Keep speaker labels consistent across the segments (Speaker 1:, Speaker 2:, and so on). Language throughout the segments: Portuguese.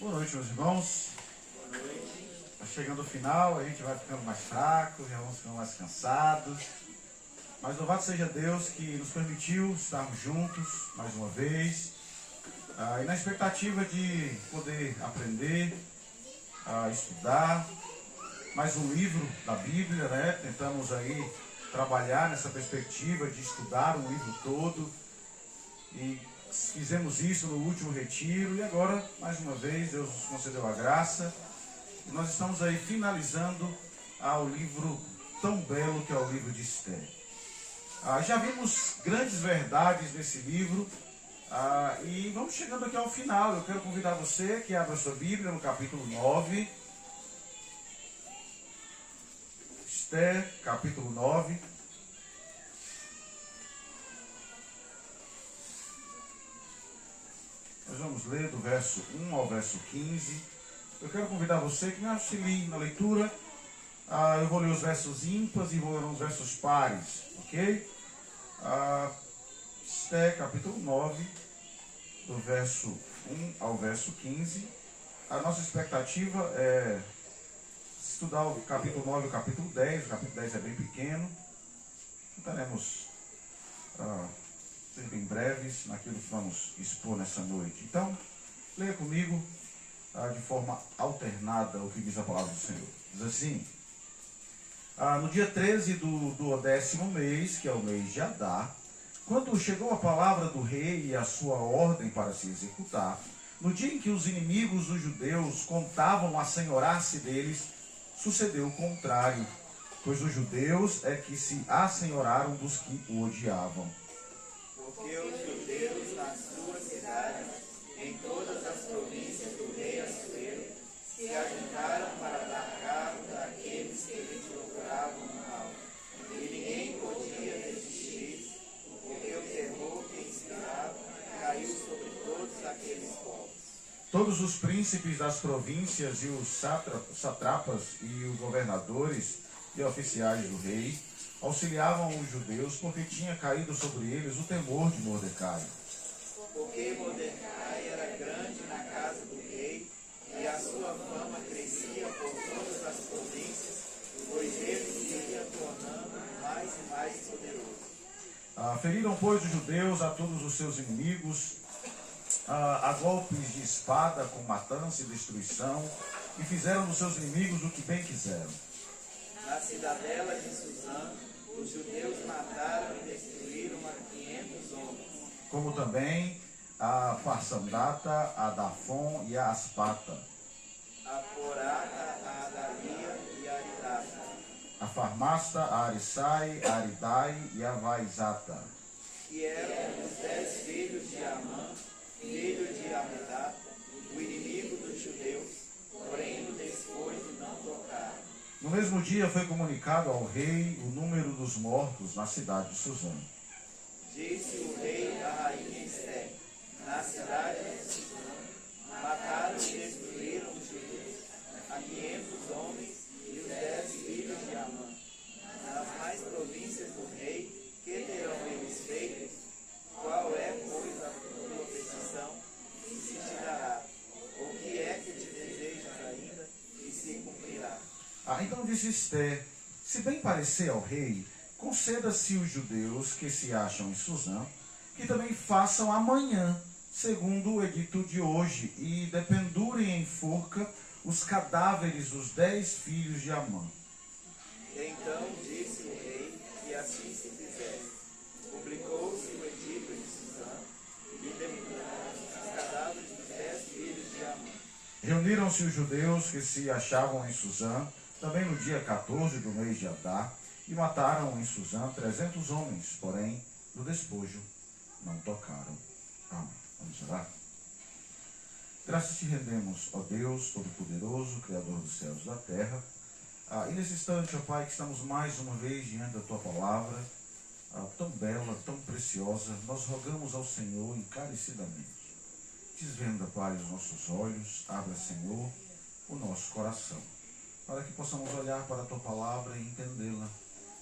Speaker 1: Boa noite, meus irmãos.
Speaker 2: Boa noite.
Speaker 1: Está chegando o final, a gente vai ficando mais fraco, já vamos ficando mais cansados. Mas louvado seja Deus que nos permitiu estarmos juntos mais uma vez. E na expectativa de poder aprender, estudar mais um livro da Bíblia, né? Tentamos aí trabalhar nessa perspectiva de estudar um livro todo. E fizemos isso no último retiro e agora, mais uma vez, Deus nos concedeu a graça. E nós estamos aí finalizando o livro tão belo que é o livro de Esther. Já vimos grandes verdades nesse livro e vamos chegando aqui ao final. Eu quero convidar você que abra sua Bíblia no capítulo 9. Esther, capítulo 9. Nós vamos ler do verso 1 ao verso 15. Eu quero convidar você que me auxilie na leitura. Eu vou ler os versos ímpares e vou ler os versos pares, ok? Esther, capítulo 9, do verso 1 ao verso 15. A nossa expectativa é estudar o capítulo 9 e o capítulo 10. O capítulo 10 é bem pequeno. Tentaremos ser bem breves naquilo que vamos expor nessa noite. Então, leia comigo de forma alternada o que diz a palavra do Senhor. Diz assim: no dia 13 do 10º mês, que é o mês de Adar, quando chegou a palavra do rei e a sua ordem para se executar, no dia em que os inimigos dos judeus contavam assenhorar-se deles, sucedeu o contrário, pois os judeus é que se assenhoraram dos que o odiavam.
Speaker 2: Porque os judeus nas suas cidades, em todas as províncias do rei Assuero, se ajuntaram para dar cabo daqueles que lhe procuravam o mal. E ninguém podia resistir, porque o terror que inspirava caiu sobre todos aqueles povos.
Speaker 1: Todos os príncipes das províncias e os satrapas e os governadores e oficiais do rei auxiliavam os judeus, porque tinha caído sobre eles o temor de Mordecai.
Speaker 2: Porque Mordecai era grande na casa do rei, e a sua fama crescia por todas as províncias, pois ele se ia tornando mais e mais poderoso.
Speaker 1: Feriram, pois, os judeus a todos os seus inimigos, a golpes de espada, com matança e destruição, e fizeram dos seus inimigos o que bem quiseram.
Speaker 2: Na cidadela de Suzã, os judeus mataram e destruíram a 500 homens.
Speaker 1: Como também a Farsandata, a Dafon e a Aspata,
Speaker 2: A Porata, a Adalia e a Aridata.
Speaker 1: a Farmasta, a Arisai, a Aridai e a Vaizata,
Speaker 2: Que eram os 10 filhos de Amã, filho de Amedá, o inimigo dos judeus, porém o dispôs de não tocar.
Speaker 1: No mesmo dia foi comunicado ao rei o número dos mortos na cidade de Suzã.
Speaker 2: Disse o rei à rainha Esther: na cidade de Suzã, mataram e destruíram os judeus, a 500 homens e os 10 filhos de Amã. Nas mais províncias do rei, que terão eles feito? Qual é, pois, a tua petição? E se te dará? O que é que te desejas ainda? E se cumprirá.
Speaker 1: Então disse Esther: se bem parecer ao rei, conceda-se os judeus que se acham em Suzã, que também façam amanhã, segundo o edito de hoje, e dependurem em forca os cadáveres dos 10 filhos de Amã.
Speaker 2: Então disse o rei que assim se fizesse. Publicou-se o edito de Suzã e deputaram os cadáveres dos 10 filhos de Amã.
Speaker 1: Reuniram-se os judeus que se achavam em Suzã, também no dia 14 do mês de Adar, e mataram em Suzã 300 homens, porém, do despojo não tocaram. Amém. Vamos orar. Graças te rendemos, ó Deus Todo-Poderoso, Criador dos céus e da terra. E nesse instante, ó Pai, que estamos mais uma vez diante da Tua palavra, tão bela, tão preciosa, nós rogamos ao Senhor encarecidamente. Desvenda, Pai, os nossos olhos, abra, Senhor, o nosso coração, para que possamos olhar para a Tua palavra e entendê-la,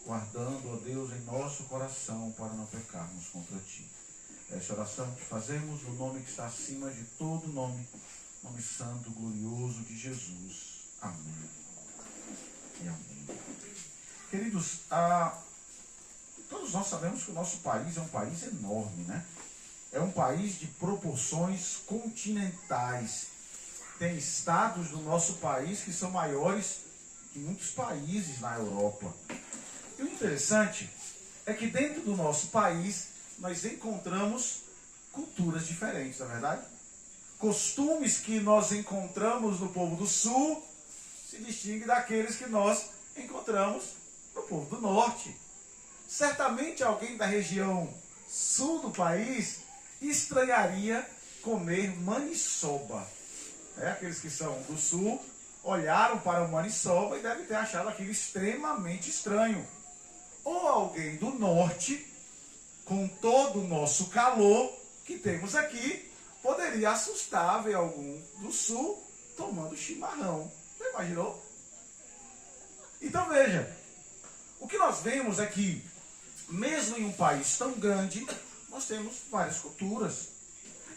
Speaker 1: guardando, ó Deus, em nosso coração para não pecarmos contra Ti. Essa oração que fazemos no nome que está acima de todo nome, nome santo, glorioso de Jesus. Amém. E amém. Queridos, todos nós sabemos que o nosso país é um país enorme, né? É um país de proporções continentais. Tem estados do nosso país que são maiores que muitos países na Europa. E o interessante é que dentro do nosso país nós encontramos culturas diferentes, não é verdade? Costumes que nós encontramos no povo do Sul se distinguem daqueles que nós encontramos no povo do Norte. Certamente alguém da região sul do país estranharia comer maniçoba. Aqueles que são do sul olharam para o maniçoba e devem ter achado aquilo extremamente estranho. Ou alguém do norte, com todo o nosso calor que temos aqui, poderia assustar ver algum do sul tomando chimarrão. Você imaginou? Então veja, o que nós vemos é que, mesmo em um país tão grande, nós temos várias culturas.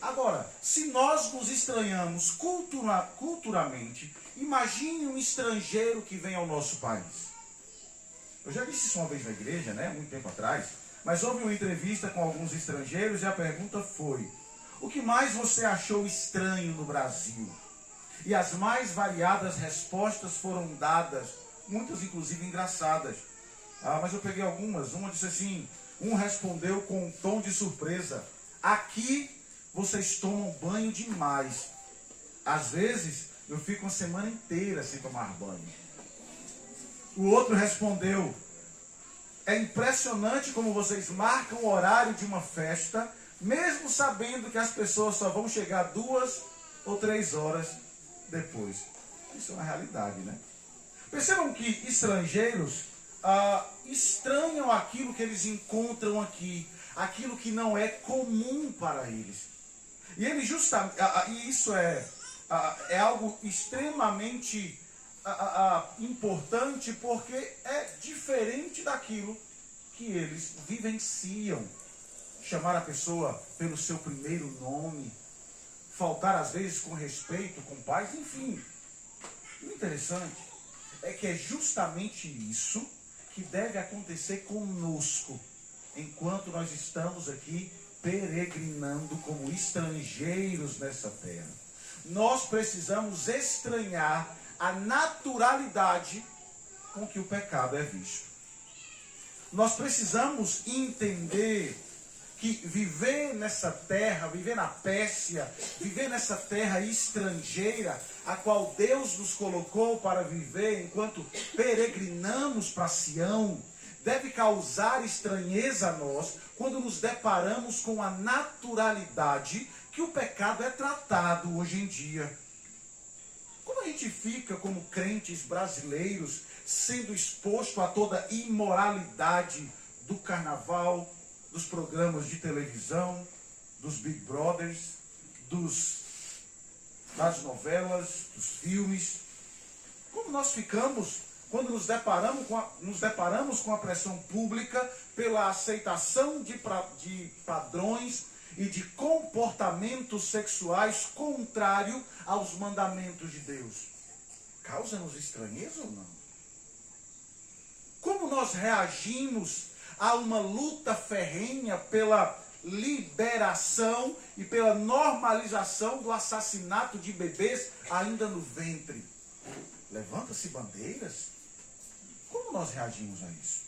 Speaker 1: Agora, se nós nos estranhamos culturalmente, imagine um estrangeiro que vem ao nosso país. Eu já disse isso uma vez na igreja, né, muito tempo atrás, mas houve uma entrevista com alguns estrangeiros e a pergunta foi: o que mais você achou estranho no Brasil? E as mais variadas respostas foram dadas, muitas inclusive engraçadas. Mas eu peguei algumas. Uma disse assim, um respondeu com um tom de surpresa: aqui vocês tomam banho demais. Às vezes eu fico uma semana inteira sem tomar banho. O outro respondeu: é impressionante como vocês marcam o horário de uma festa, mesmo sabendo que as pessoas só vão chegar 2 ou 3 horas depois. Isso é uma realidade, né? Percebam que estrangeiros estranham aquilo que eles encontram aqui, aquilo que não é comum para eles. E ele justamente, e isso é algo extremamente importante, porque é diferente daquilo que eles vivenciam. Chamar a pessoa pelo seu primeiro nome, faltar às vezes com respeito, com paz, enfim. O interessante é que é justamente isso que deve acontecer conosco, enquanto nós estamos aqui peregrinando como estrangeiros nessa terra. Nós precisamos estranhar a naturalidade com que o pecado é visto. Nós precisamos entender que viver nessa terra, viver na Pérsia, viver nessa terra estrangeira, a qual Deus nos colocou para viver enquanto peregrinamos para Sião, deve causar estranheza a nós quando nos deparamos com a naturalidade que o pecado é tratado hoje em dia. Como a gente fica como crentes brasileiros sendo exposto a toda imoralidade do carnaval, dos programas de televisão, dos Big Brothers, das novelas, dos filmes? Como nós ficamos quando nos deparamos com a pressão pública pela aceitação de padrões e de comportamentos sexuais contrários aos mandamentos de Deus? Causa-nos estranheza ou não? Como nós reagimos a uma luta ferrenha pela liberação e pela normalização do assassinato de bebês ainda no ventre? Levanta-se bandeiras? Como nós reagimos a isso?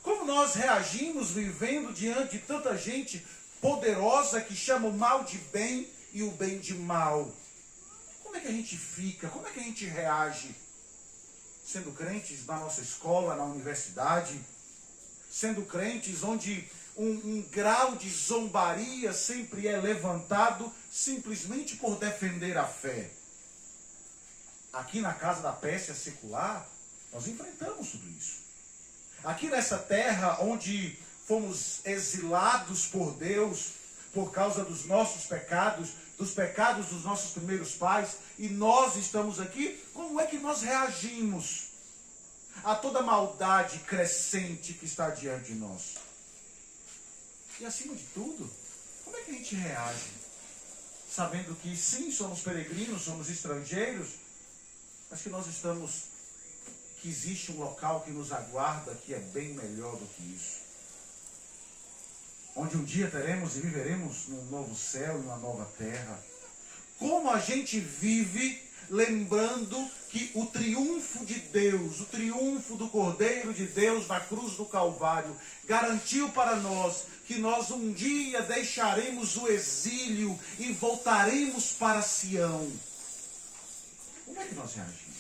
Speaker 1: Como nós reagimos vivendo diante de tanta gente poderosa que chama o mal de bem e o bem de mal? Como é que a gente fica? Como é que a gente reage? Sendo crentes na nossa escola, na universidade, sendo crentes onde um grau de zombaria sempre é levantado simplesmente por defender a fé. Aqui na casa da Pérsia secular, nós enfrentamos tudo isso. Aqui nessa terra onde fomos exilados por Deus por causa dos nossos pecados, dos pecados dos nossos primeiros pais, e nós estamos aqui, como é que nós reagimos a toda a maldade crescente que está diante de nós? E acima de tudo, como é que a gente reage sabendo que sim, somos peregrinos, somos estrangeiros, mas que nós estamos, que existe um local que nos aguarda que é bem melhor do que isso. Onde um dia teremos e viveremos num novo céu e uma nova terra. Como a gente vive lembrando que o triunfo de Deus, o triunfo do Cordeiro de Deus na cruz do Calvário, garantiu para nós que nós um dia deixaremos o exílio e voltaremos para Sião. Como é que nós reagimos?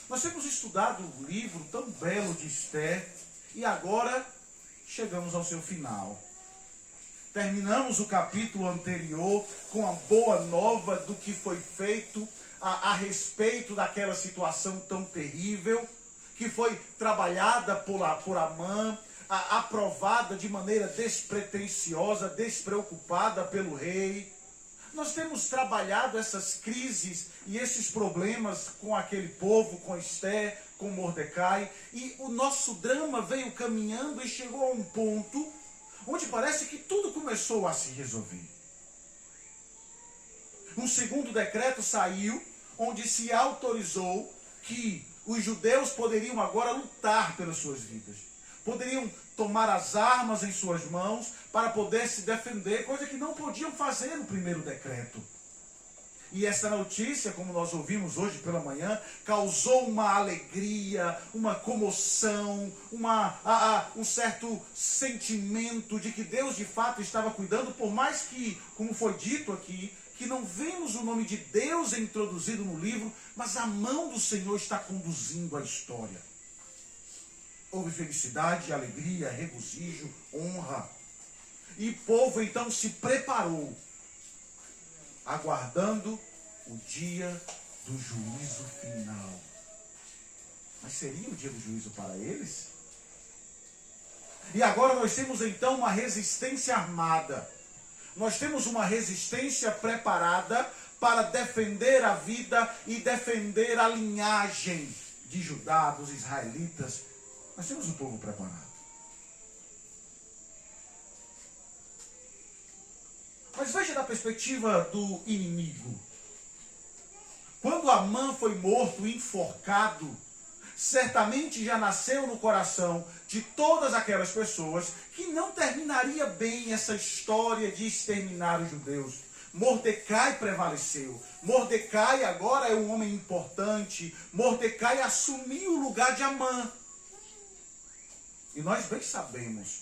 Speaker 1: Nós temos estudado o livro tão belo de Esther e agora chegamos ao seu final. Terminamos o capítulo anterior com a boa nova do que foi feito a respeito daquela situação tão terrível, que foi trabalhada por Amã, aprovada de maneira despretensiosa, despreocupada pelo rei. Nós temos trabalhado essas crises e esses problemas com aquele povo, com Esther, com Mordecai, e o nosso drama veio caminhando e chegou a um ponto onde parece que tudo começou a se resolver. Um segundo decreto saiu, onde se autorizou que os judeus poderiam agora lutar pelas suas vidas. Poderiam tomar as armas em suas mãos para poder se defender, coisa que não podiam fazer no primeiro decreto. E essa notícia, como nós ouvimos hoje pela manhã, causou uma alegria, uma comoção, um certo sentimento de que Deus de fato estava cuidando, por mais que, como foi dito aqui, que não vemos o nome de Deus introduzido no livro, mas a mão do Senhor está conduzindo a história. Houve felicidade, alegria, regozijo, honra. E o povo então se preparou, aguardando o dia do juízo final. Mas seria o dia do juízo para eles? E agora nós temos então uma resistência armada. Nós temos uma resistência preparada para defender a vida e defender a linhagem de Judá, dos israelitas. Nós temos um povo preparado. Mas veja da perspectiva do inimigo. Quando Amã foi morto, enforcado, certamente já nasceu no coração de todas aquelas pessoas que não terminaria bem essa história de exterminar os judeus. Mordecai prevaleceu. Mordecai agora é um homem importante. Mordecai assumiu o lugar de Amã. E nós bem sabemos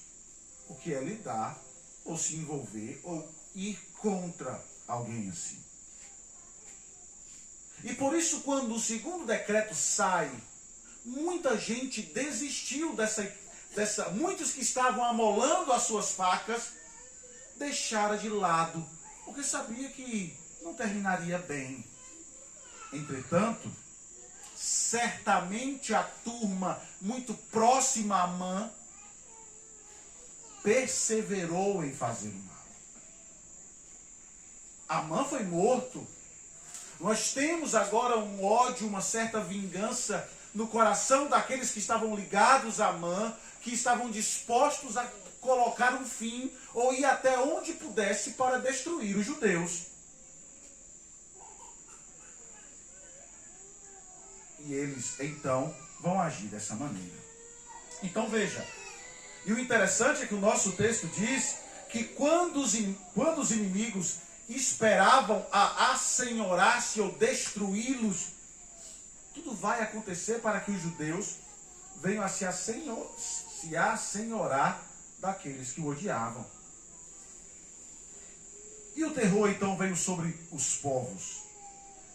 Speaker 1: o que é lidar, ou se envolver, ou ir contra alguém assim. E por isso, quando o segundo decreto sai, muita gente desistiu muitos que estavam amolando as suas facas, deixaram de lado, porque sabia que não terminaria bem. Entretanto, certamente a turma muito próxima a Amã perseverou em fazer o mal. Amã foi morto. Nós temos agora um ódio, uma certa vingança no coração daqueles que estavam ligados a Amã, que estavam dispostos a colocar um fim ou ir até onde pudesse para destruir os judeus. E eles, então, vão agir dessa maneira. Então, veja. E o interessante é que o nosso texto diz que quando os inimigos esperavam a assenhorar-se ou destruí-los, tudo vai acontecer para que os judeus venham a se assenhorar daqueles que o odiavam. E o terror, então, veio sobre os povos.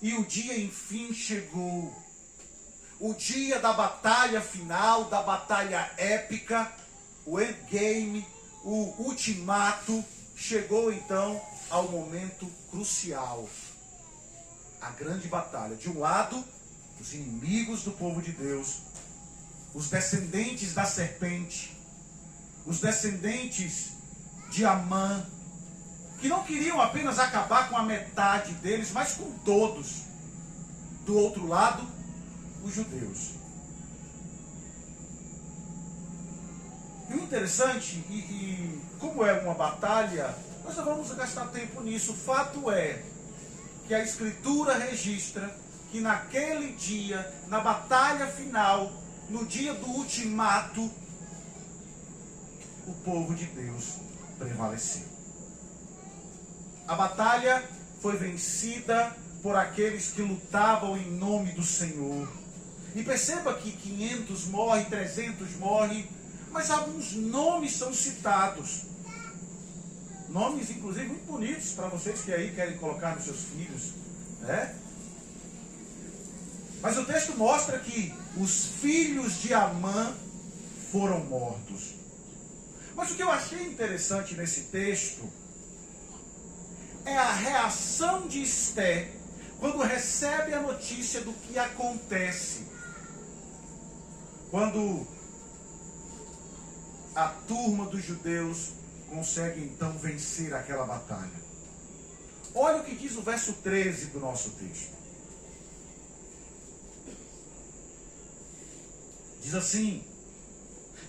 Speaker 1: E o dia, enfim, chegou. O dia da batalha final, da batalha épica, o endgame, o ultimato, chegou então ao momento crucial. A grande batalha. De um lado, os inimigos do povo de Deus, os descendentes da serpente, os descendentes de Amã, que não queriam apenas acabar com a metade deles, mas com todos. Do outro lado, os judeus. E o interessante, e como é uma batalha, Nós não vamos gastar tempo nisso. O fato é que a Escritura registra que naquele dia, na batalha final, no dia do ultimato, o povo de Deus prevaleceu. A batalha foi vencida por aqueles que lutavam em nome do Senhor. E perceba que 500 morrem, 300 morrem, mas alguns nomes são citados. Nomes, inclusive, muito bonitos para vocês que aí querem colocar nos seus filhos, né? Mas o texto mostra que os filhos de Amã foram mortos. Mas o que eu achei interessante nesse texto é a reação de Esté quando recebe a notícia do que acontece. Quando a turma dos judeus consegue então vencer aquela batalha. Olha o que diz o verso 13 do nosso texto. Diz assim: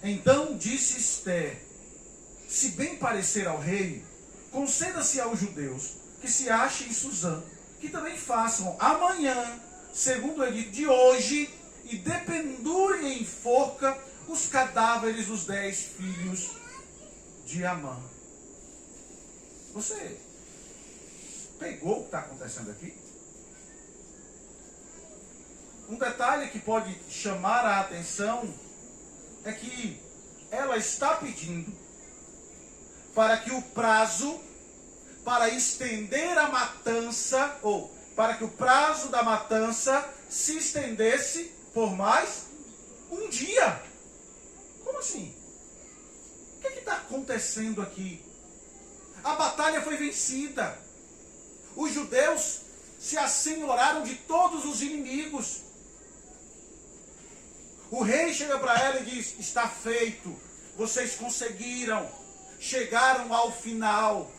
Speaker 1: então disse Esté, se bem parecer ao rei, conceda-se aos judeus que se achem em Susã, que também façam amanhã, segundo o edito de hoje, e dependurem em forca os cadáveres dos 10 filhos de Amã. Você pegou o que está acontecendo aqui? Um detalhe que pode chamar a atenção é que ela está pedindo para que o prazo para estender a matança, ou para que o prazo da matança se estendesse por mais um dia. Como assim? O que está acontecendo aqui? A batalha foi vencida. Os judeus se assenhoraram de todos os inimigos. O rei chega para ela e diz: está feito, vocês conseguiram, chegaram ao final.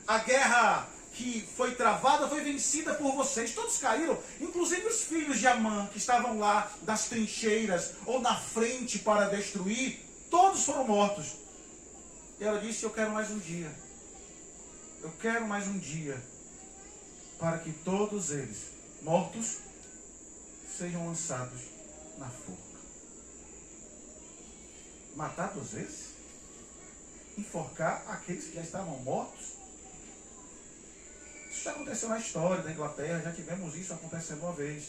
Speaker 1: A guerra que foi travada foi vencida por vocês. Todos caíram, inclusive os filhos de Amã, que estavam lá das trincheiras ou na frente para destruir, todos foram mortos. E ela disse: eu quero mais um dia. Eu quero mais um dia para que todos eles, mortos, sejam lançados na forca. Matar 2 vezes? Enforcar aqueles que já estavam mortos? Isso já aconteceu na história da Inglaterra, já tivemos isso acontecendo uma vez.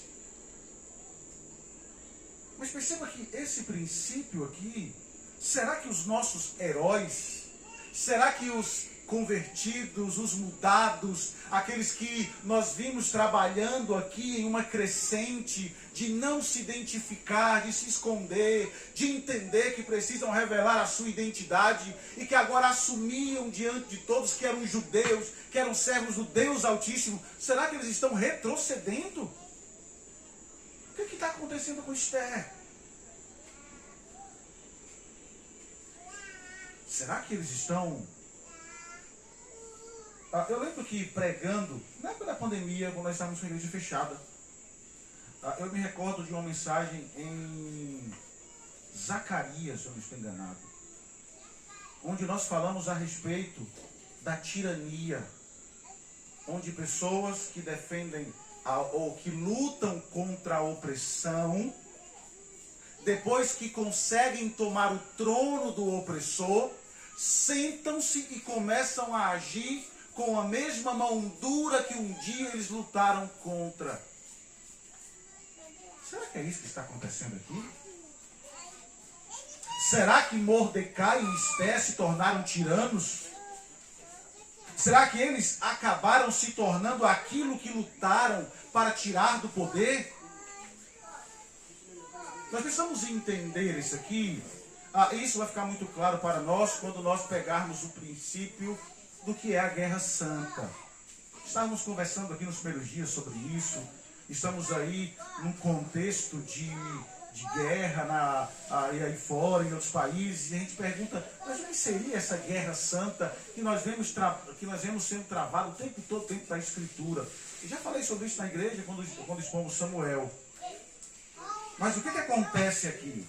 Speaker 1: Mas perceba que esse princípio aqui, será que os nossos heróis, será que os convertidos, os mudados, aqueles que nós vimos trabalhando aqui em uma crescente de não se identificar, de se esconder, de entender que precisam revelar a sua identidade e que agora assumiam diante de todos que eram judeus, que eram servos do Deus Altíssimo, será que eles estão retrocedendo? O que está acontecendo com Esther? Será que eles estão... Eu lembro que pregando, na época da pandemia, quando nós estávamos com a igreja fechada, eu me recordo de uma mensagem em Zacarias, se eu não estou enganado, onde nós falamos a respeito da tirania, onde pessoas que defendem ou que lutam contra a opressão, depois que conseguem tomar o trono do opressor, sentam-se e começam a agir com a mesma mão dura que um dia eles lutaram contra. Será que é isso que está acontecendo aqui? Será que Mordecai e Esté se tornaram tiranos? Será que eles acabaram se tornando aquilo que lutaram para tirar do poder? Nós precisamos entender isso aqui. Isso vai ficar muito claro para nós quando nós pegarmos o princípio do que é a Guerra Santa. Estávamos conversando aqui nos primeiros dias sobre isso. Estamos aí num contexto de guerra aí fora, em outros países, e a gente pergunta, mas o que seria essa Guerra Santa que nós vemos sendo travada o tempo todo dentro da Escritura? Eu já falei sobre isso na igreja quando expomos Samuel. Mas o que acontece aqui?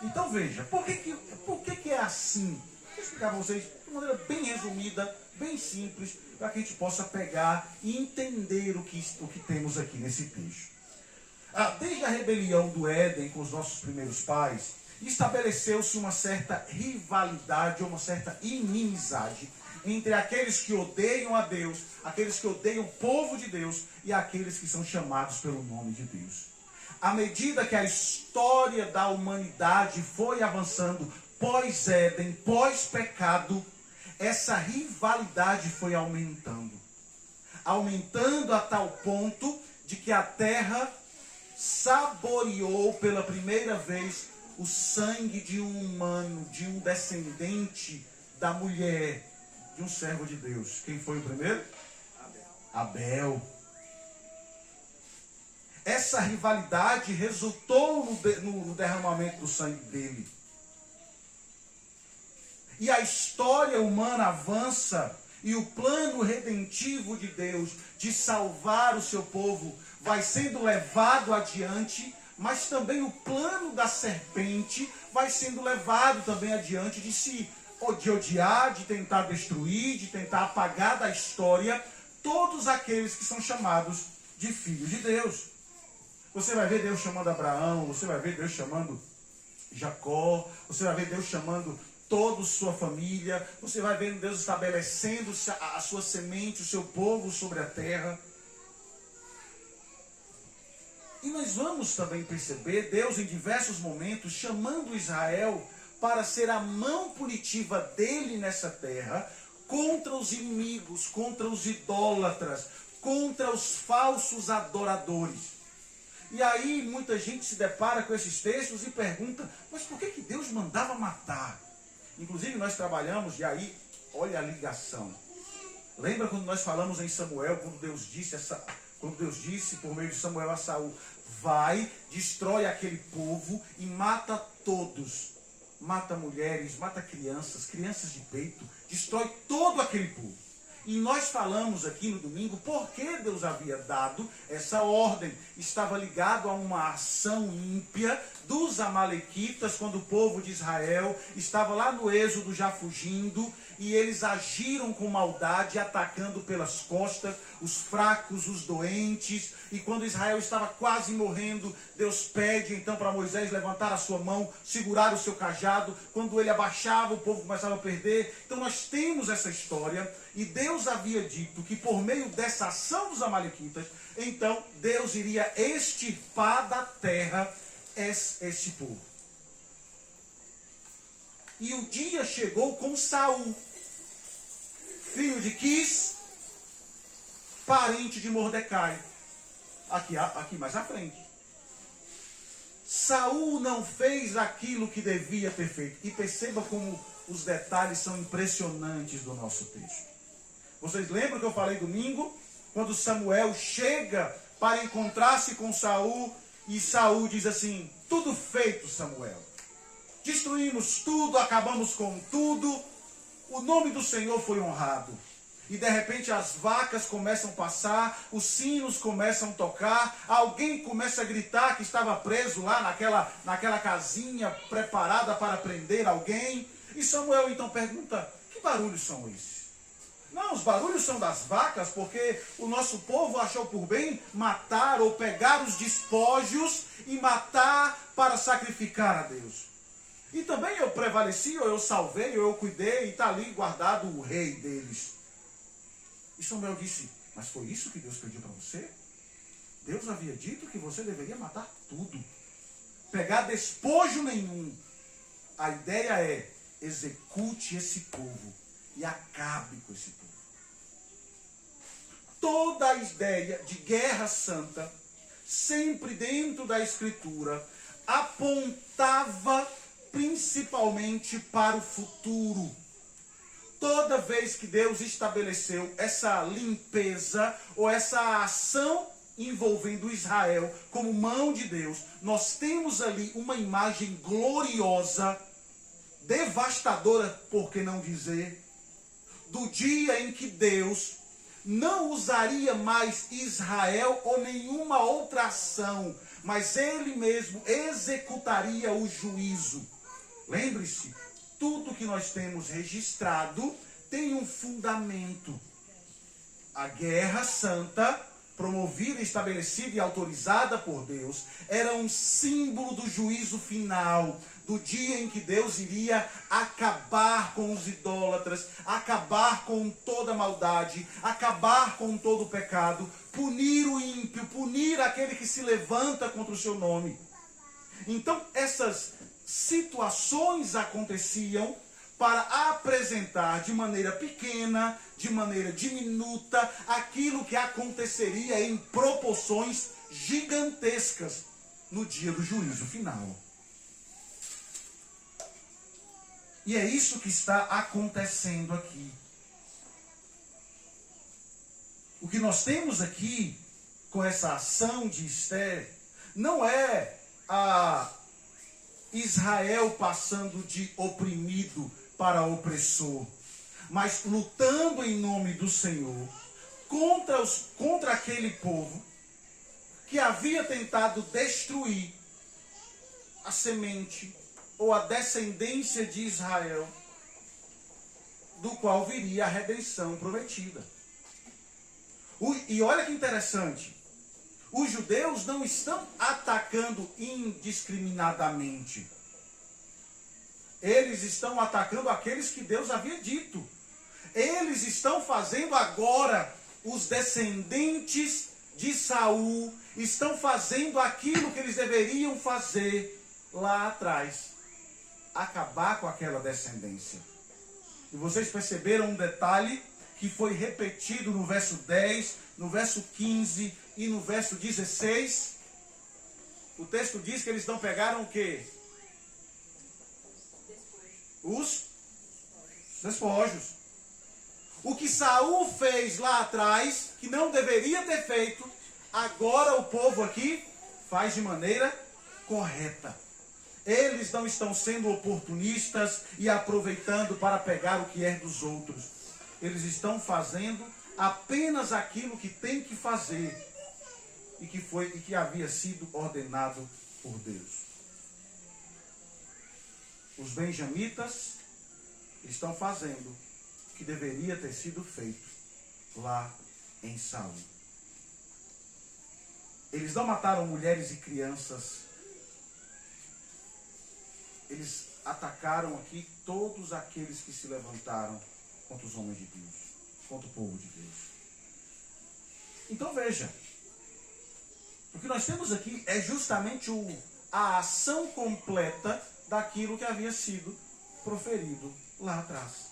Speaker 1: Então veja, por que é assim? Vou explicar para vocês de maneira bem resumida, bem simples, para que a gente possa pegar e entender o que temos aqui nesse texto. Desde a rebelião do Éden com os nossos primeiros pais, estabeleceu-se uma certa rivalidade, uma certa inimizade entre aqueles que odeiam a Deus, aqueles que odeiam o povo de Deus e aqueles que são chamados pelo nome de Deus. À medida que a história da humanidade foi avançando pós-Éden, pós-pecado, essa rivalidade foi aumentando. Aumentando a tal ponto de que a terra saboreou pela primeira vez o sangue de um humano, de um descendente da mulher, de um servo de Deus. Quem foi o primeiro? Abel. Essa rivalidade resultou no derramamento do sangue dele. E a história humana avança e o plano redentivo de Deus de salvar o seu povo vai sendo levado adiante, mas também o plano da serpente vai sendo levado também adiante de odiar, de tentar destruir, de tentar apagar da história todos aqueles que são chamados de filhos de Deus. Você vai ver Deus chamando Abraão, você vai ver Deus chamando Jacó, você vai ver Deus chamando toda a sua família, você vai ver Deus estabelecendo a sua semente, o seu povo sobre a terra. E nós vamos também perceber Deus em diversos momentos chamando Israel para ser a mão punitiva dele nessa terra contra os inimigos, contra os idólatras, contra os falsos adoradores. E aí muita gente se depara com esses textos e pergunta, mas por que Deus mandava matar? Inclusive nós trabalhamos, e aí, olha a ligação. Lembra quando nós falamos em Samuel, quando Deus disse por meio de Samuel a Saul, vai, destrói aquele povo e mata todos. Mata mulheres, mata crianças de peito, destrói todo aquele povo. E nós falamos aqui no domingo por que Deus havia dado essa ordem. Estava ligado a uma ação ímpia dos amalequitas, quando o povo de Israel estava lá no êxodo já fugindo, e eles agiram com maldade, atacando pelas costas os fracos, os doentes. E quando Israel estava quase morrendo, Deus pede então para Moisés levantar a sua mão, segurar o seu cajado. Quando ele abaixava, o povo começava a perder. Então nós temos essa história, e Deus havia dito que por meio dessa ação dos amalequitas, então Deus iria extirpar da terra este povo. E o dia chegou com Saul, filho de Quis, parente de Mordecai. Aqui mais à frente. Saul não fez aquilo que devia ter feito. E perceba como os detalhes são impressionantes do nosso texto. Vocês lembram que eu falei domingo? Quando Samuel chega para encontrar-se com Saul, e Saul diz assim, tudo feito, Samuel. Destruímos tudo, acabamos com tudo. O nome do Senhor foi honrado. E de repente as vacas começam a passar, os sinos começam a tocar, alguém começa a gritar que estava preso lá naquela casinha preparada para prender alguém. E Samuel então pergunta, que barulhos são esses? Não, os barulhos são das vacas, porque o nosso povo achou por bem matar ou pegar os despojos e matar para sacrificar a Deus. E também eu prevaleci, ou eu salvei, ou eu cuidei, e está ali guardado o rei deles. E Samuel disse, mas foi isso que Deus pediu para você? Deus havia dito que você deveria matar tudo. Pegar despojo nenhum. A ideia é, execute esse povo e acabe com esse povo. Toda a ideia de guerra santa, sempre dentro da Escritura, apontava principalmente para o futuro. Toda vez que Deus estabeleceu essa limpeza ou essa ação envolvendo Israel como mão de Deus, nós temos ali uma imagem gloriosa, devastadora, por que não dizer, do dia em que Deus não usaria mais Israel ou nenhuma outra ação, mas Ele mesmo executaria o juízo. Lembre-se, tudo que nós temos registrado tem um fundamento. A guerra santa, promovida, estabelecida e autorizada por Deus, era um símbolo do juízo final, do dia em que Deus iria acabar com os idólatras, acabar com toda maldade, acabar com todo o pecado, punir o ímpio, punir aquele que se levanta contra o seu nome. Então, essas situações aconteciam para apresentar de maneira pequena, de maneira diminuta, aquilo que aconteceria em proporções gigantescas no dia do juízo final. E é isso que está acontecendo aqui. O que nós temos aqui, com essa ação de Esther, não é a Israel passando de oprimido para opressor, mas lutando em nome do Senhor contra aquele povo que havia tentado destruir a semente ou a descendência de Israel, do qual viria a redenção prometida. E olha que interessante, os judeus não estão atacando indiscriminadamente. Eles estão atacando aqueles que Deus havia dito. Eles estão fazendo agora, os descendentes de Saul estão fazendo aquilo que eles deveriam fazer lá atrás. Acabar com aquela descendência. E vocês perceberam um detalhe que foi repetido no verso 10, no verso 15 e no verso 16. O texto diz que eles não pegaram o quê? Os despojos. O que Saul fez lá atrás, que não deveria ter feito, agora o povo aqui faz de maneira correta. Eles não estão sendo oportunistas e aproveitando para pegar o que é dos outros. Eles estão fazendo apenas aquilo que tem que fazer e que havia sido ordenado por Deus. Os benjamitas estão fazendo o que deveria ter sido feito lá em Saul. Eles não mataram mulheres e crianças. Eles atacaram aqui todos aqueles que se levantaram contra os homens de Deus, contra o povo de Deus. Então veja, o que nós temos aqui é justamente a ação completa daquilo que havia sido proferido lá atrás.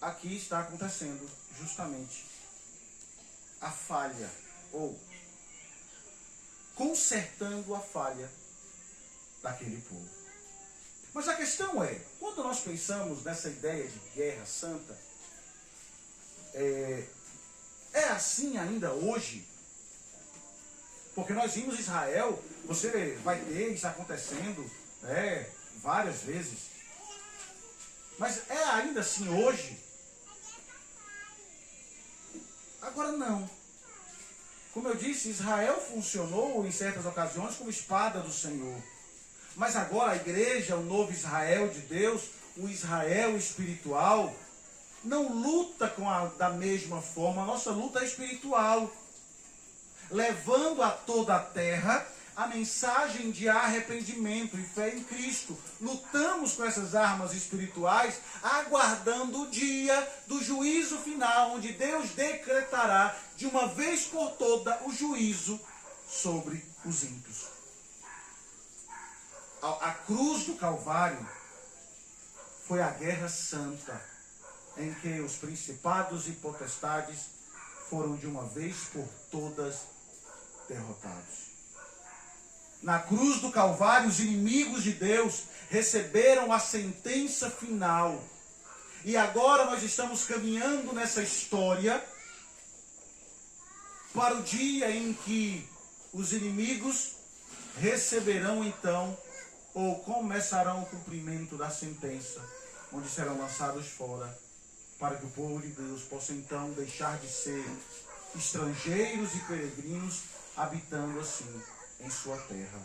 Speaker 1: Aqui está acontecendo justamente a falha, ou consertando a falha daquele povo. Mas a questão é, quando nós pensamos nessa ideia de guerra santa, é assim ainda hoje? Porque nós vimos Israel, você vai ter isso acontecendo várias vezes. Mas é ainda assim hoje? Agora não. Como eu disse, Israel funcionou em certas ocasiões como espada do Senhor. Mas agora a igreja, o novo Israel de Deus, o Israel espiritual, não luta da mesma forma. A nossa luta é espiritual. Levando a toda a terra a mensagem de arrependimento e fé em Cristo. Lutamos com essas armas espirituais, aguardando o dia do juízo final, onde Deus decretará de uma vez por toda o juízo sobre os ímpios. A cruz do Calvário foi a guerra santa, em que os principados e potestades foram de uma vez por todas derrotados. Na cruz do Calvário, os inimigos de Deus receberam a sentença final. E agora nós estamos caminhando nessa história para o dia em que os inimigos receberão então, ou começarão o cumprimento da sentença, onde serão lançados fora, para que o povo de Deus possa então deixar de ser estrangeiros e peregrinos, habitando assim em sua terra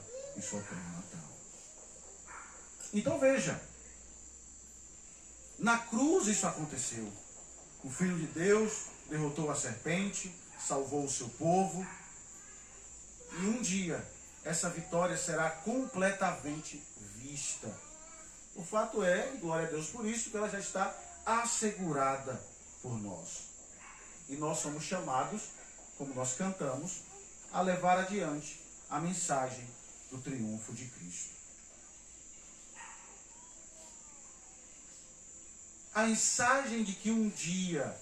Speaker 1: natal. Então veja, na cruz isso aconteceu. O Filho de Deus derrotou a serpente, salvou o seu povo. E um dia essa vitória será completamente vista. O fato é, e glória a Deus por isso, que ela já está assegurada por nós. E nós somos chamados, como nós cantamos, a levar adiante a mensagem do triunfo de Cristo. A mensagem de que um dia,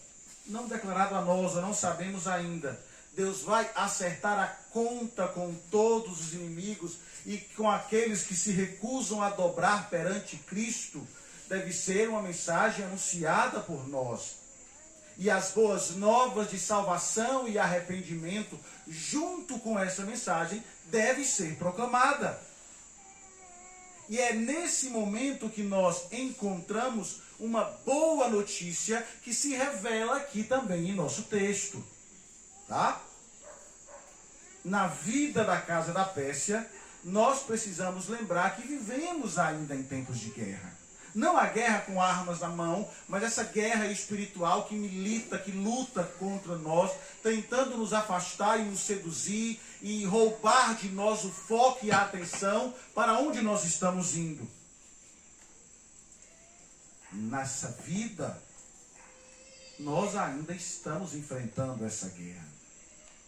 Speaker 1: não declarado a nós, ou não sabemos ainda, Deus vai acertar a conta com todos os inimigos e com aqueles que se recusam a dobrar perante Cristo, deve ser uma mensagem anunciada por nós. E as boas novas de salvação e arrependimento, junto com essa mensagem, deve ser proclamada. E é nesse momento que nós encontramos uma boa notícia que se revela aqui também em nosso texto. Tá? Na vida da casa da Pérsia, nós precisamos lembrar que vivemos ainda em tempos de guerra. Não a guerra com armas na mão, mas essa guerra espiritual que milita, que luta contra nós, tentando nos afastar e nos seduzir e roubar de nós o foco e a atenção para onde nós estamos indo. Nessa vida, nós ainda estamos enfrentando essa guerra,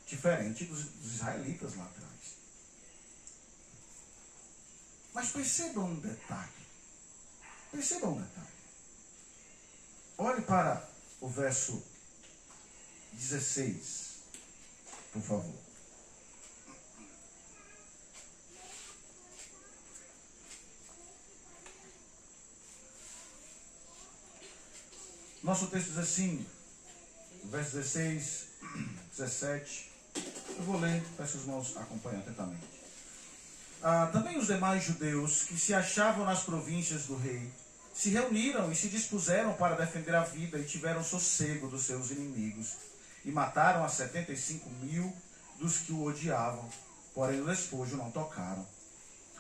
Speaker 1: diferente dos israelitas lá atrás. Mas percebam um detalhe. Percebam um detalhe. Olhe para o verso 16, por favor. Nosso texto diz assim, verso 16, 17. Eu vou ler, peço que os irmãos acompanhem atentamente. Também os demais judeus que se achavam nas províncias do rei se reuniram e se dispuseram para defender a vida e tiveram sossego dos seus inimigos. E mataram a 75.000 dos que o odiavam, porém o despojo não tocaram.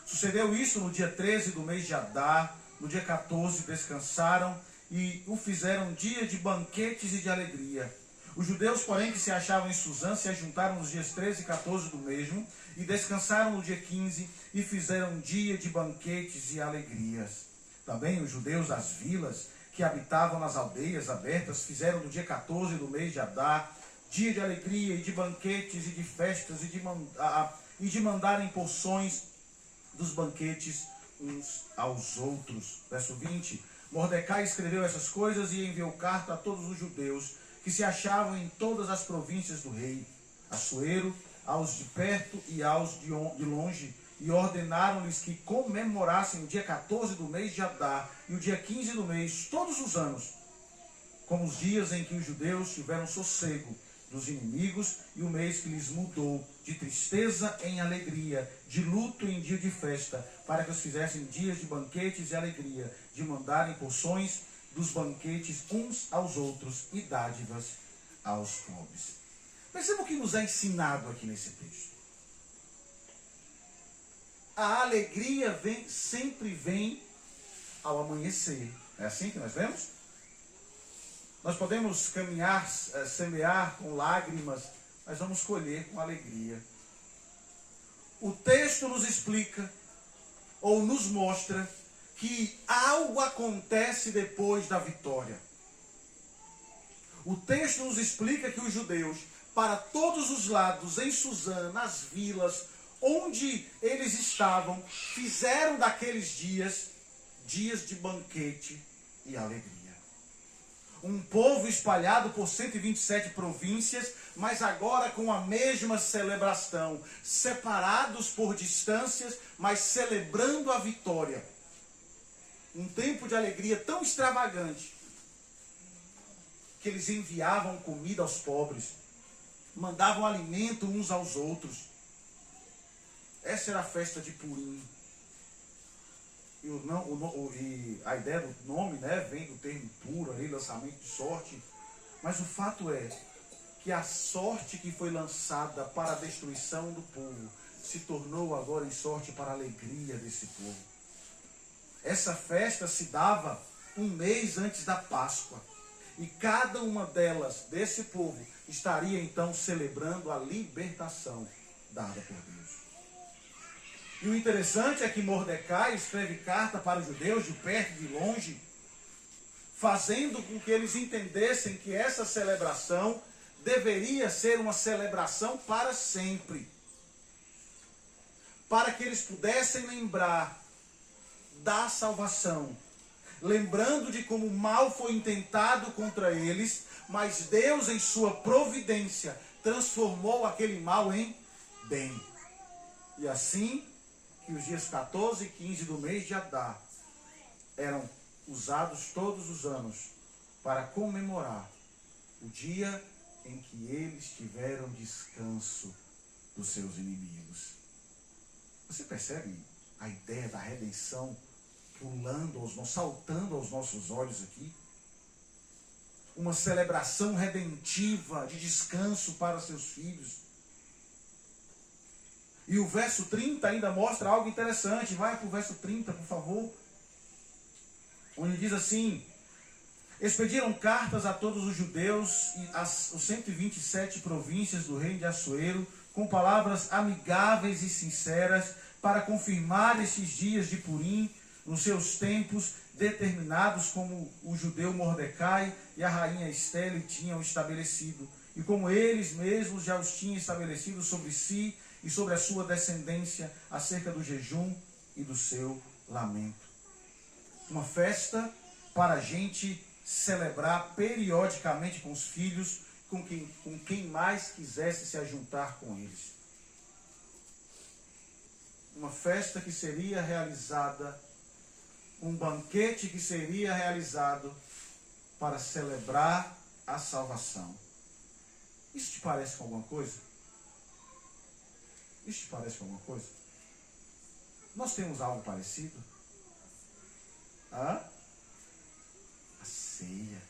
Speaker 1: Sucedeu isso no dia 13 do mês de Adar, no dia 14 descansaram e o fizeram dia de banquetes e de alegria. Os judeus, porém, que se achavam em Suzã, se ajuntaram nos dias 13 e 14 do mesmo, e descansaram no dia 15, e fizeram dia de banquetes e alegrias. Também os judeus das vilas, que habitavam nas aldeias abertas, fizeram no dia 14 do mês de Adar, dia de alegria e de banquetes e de festas, e de mandarem porções dos banquetes uns aos outros. Verso 20, Mordecai escreveu essas coisas e enviou carta a todos os judeus que se achavam em todas as províncias do rei, Assuero, aos de perto e aos de longe, e ordenaram-lhes que comemorassem o dia 14 do mês de Adar e o dia 15 do mês, todos os anos, como os dias em que os judeus tiveram sossego dos inimigos, e o mês que lhes mudou de tristeza em alegria, de luto em dia de festa, para que os fizessem dias de banquetes e alegria, de mandarem porções dos banquetes uns aos outros e dádivas aos pobres. Perceba o que nos é ensinado aqui nesse texto. A alegria sempre vem ao amanhecer. É assim que nós vemos? Nós podemos caminhar, semear com lágrimas, mas vamos colher com alegria. O texto nos explica, ou nos mostra, que algo acontece depois da vitória. O texto nos explica que os judeus, para todos os lados, em Suzã, nas vilas, onde eles estavam, fizeram daqueles dias de banquete e alegria. Um povo espalhado por 127 províncias, mas agora com a mesma celebração, separados por distâncias, mas celebrando a vitória. Um tempo de alegria tão extravagante que eles enviavam comida aos pobres, mandavam alimento uns aos outros. Essa era a festa de Purim. E a ideia do nome, né, vem do termo puro, ali, lançamento de sorte. Mas o fato é que a sorte que foi lançada para a destruição do povo se tornou agora em sorte para a alegria desse povo. essa festa se dava um mês antes da Páscoa. E cada uma delas, desse povo, estaria então celebrando a libertação dada por Deus. E o interessante é que Mordecai escreve carta para os judeus de perto e de longe, fazendo com que eles entendessem que essa celebração deveria ser uma celebração para sempre. Para que eles pudessem lembrar da salvação, lembrando de como o mal foi intentado contra eles, mas Deus, em sua providência, transformou aquele mal em bem. E assim que os dias 14 e 15 do mês de Adar eram usados todos os anos para comemorar o dia em que eles tiveram descanso dos seus inimigos. Você percebe a ideia da redenção saltando aos nossos olhos aqui? Uma celebração redentiva de descanso para seus filhos. E o verso 30 ainda mostra algo interessante. Vai para o verso 30, por favor. Onde diz assim: expediram cartas a todos os judeus e as 127 províncias do reino de Assuero, com palavras amigáveis e sinceras, para confirmar esses dias de Purim, nos seus tempos determinados, como o judeu Mordecai e a rainha Esther tinham estabelecido, e como eles mesmos já os tinham estabelecido sobre si e sobre a sua descendência, acerca do jejum e do seu lamento. Uma festa para a gente celebrar periodicamente com os filhos, com quem mais quisesse se ajuntar com eles. Uma festa que seria realizada, um banquete que seria realizado para celebrar a salvação. Isso te parece com alguma coisa? Isso te parece com alguma coisa? Nós temos algo parecido? A ceia.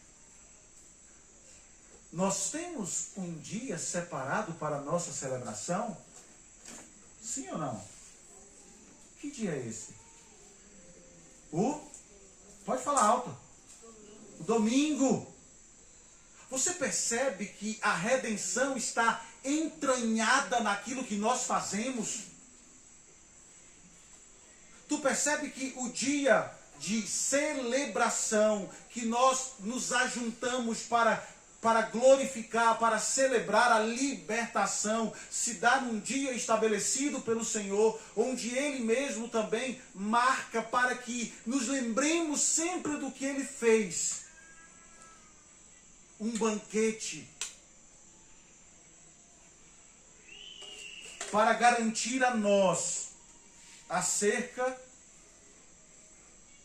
Speaker 1: Nós temos um dia separado para a nossa celebração? Sim ou não? Que dia é esse? Pode falar alto. O domingo. Você percebe que a redenção está entranhada naquilo que nós fazemos? Tu percebe que o dia de celebração, que nós nos ajuntamos para glorificar, para celebrar a libertação, se dá num dia estabelecido pelo Senhor, onde Ele mesmo também marca para que nos lembremos sempre do que Ele fez. Um banquete para garantir a nós acerca